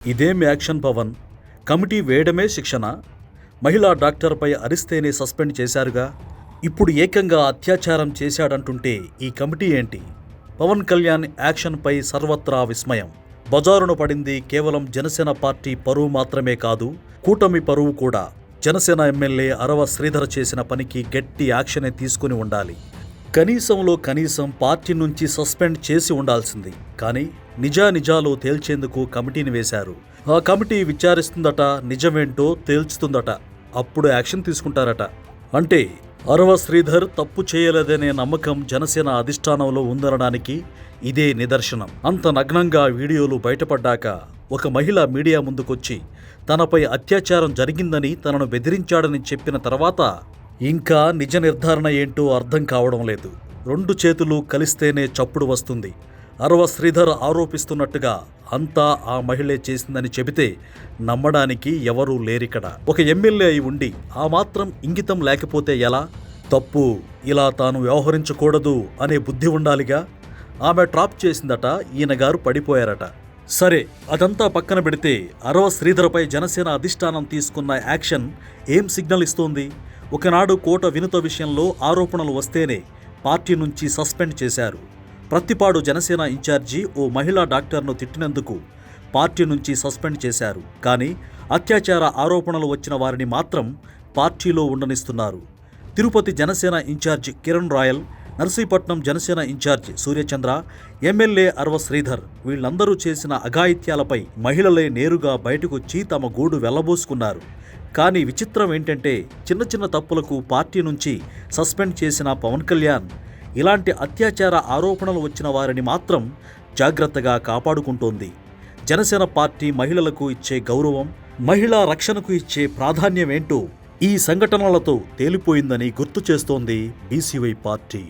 ఇదేం action Pawan? Committee వేయడమే శిక్షణ? మహిళా డాక్టర్పై అరిస్తేనే సస్పెండ్ చేశారుగా, ఇప్పుడు ఏకంగా అత్యాచారం చేశాడంటుంటే ఈ కమిటీ ఏంటి? పవన్ కళ్యాణ్ యాక్షన్పై సర్వత్రా విస్మయం. బజారున పడింది కేవలం జనసేన పార్టీ పరువు మాత్రమే కాదు, కూటమి పరువు కూడా. జనసేన ఎమ్మెల్యే అరవ శ్రీధర్ చేసిన పనికి గట్టి యాక్షనే తీసుకుని ఉండాలి. కనీసంలో కనీసం పార్టీ నుంచి సస్పెండ్ చేసి ఉండాల్సింది. కానీ నిజానిజాలు తేల్చేందుకు కమిటీని వేశారు. ఆ కమిటీ విచారిస్తుందట, నిజమేంటో తేల్చుతుందట, అప్పుడు యాక్షన్ తీసుకుంటారట. అంటే అరవ శ్రీధర్ తప్పు చేయలేదనే నమ్మకం జనసేన అధిష్టానంలో ఉందనడానికి ఇదే నిదర్శనం. అంత నగ్నంగా వీడియోలు బయటపడ్డాక ఒక మహిళ మీడియా ముందుకొచ్చి తనపై అత్యాచారం జరిగిందని, తనను బెదిరించాడని చెప్పిన తర్వాత ఇంకా నిజ నిర్ధారణ ఏంటో అర్థం కావడం లేదు. రెండు చేతులు కలిస్తేనే చప్పుడు వస్తుంది. అరవ శ్రీధర్ ఆరోపిస్తున్నట్టుగా అంతా ఆ మహిళే చేసిందని చెబితే నమ్మడానికి ఎవరూ లేరిక్కడ. ఒక ఎమ్మెల్యే అయి ఉండి ఆ మాత్రం ఇంగితం లేకపోతే ఎలా? తప్పు ఇలా తాను వ్యవహరించకూడదు అనే బుద్ధి ఉండాలిగా. ఆమె ట్రాప్ చేసిందట, ఈయనగారు పడిపోయారట. సరే, అదంతా పక్కన పెడితే అరవ శ్రీధర్పై జనసేన అధిష్టానం తీసుకున్న యాక్షన్ ఏం సిగ్నల్ ఇస్తోంది? ఒకనాడు కోట వినుత విషయంలో ఆరోపణలు వస్తేనే పార్టీ నుంచి సస్పెండ్ చేశారు. ప్రత్తిపాడు జనసేన ఇన్ఛార్జి ఓ మహిళా డాక్టర్ను తిట్టినందుకు పార్టీ నుంచి సస్పెండ్ చేశారు. కానీ అత్యాచార ఆరోపణలు వచ్చిన వారిని మాత్రం పార్టీలో ఉండనిస్తున్నారు. Tirupati Janasena incharge Kiran Royal, Narsipatnam Janasena incharge Suryachandra, MLA Arava Sridhar వీళ్ళందరూ చేసిన అఘాయిత్యాలపై మహిళలే నేరుగా బయటకొచ్చి తమ గూడు వెళ్లబోసుకున్నారు. కానీ విచిత్రం ఏంటంటే చిన్న చిన్న తప్పులకు పార్టీ నుంచి సస్పెండ్ చేసిన పవన్ కళ్యాణ్ ఇలాంటి అత్యాచార ఆరోపణలు వచ్చిన వారిని మాత్రం జాగ్రత్తగా కాపాడుకుంటోంది. జనసేన పార్టీ మహిళలకు ఇచ్చే గౌరవం, మహిళా రక్షణకు ఇచ్చే ప్రాధాన్యమేంటో ఈ సంఘటనలతో తేలిపోయిందని గుర్తు చేస్తోంది బీసీవై పార్టీ.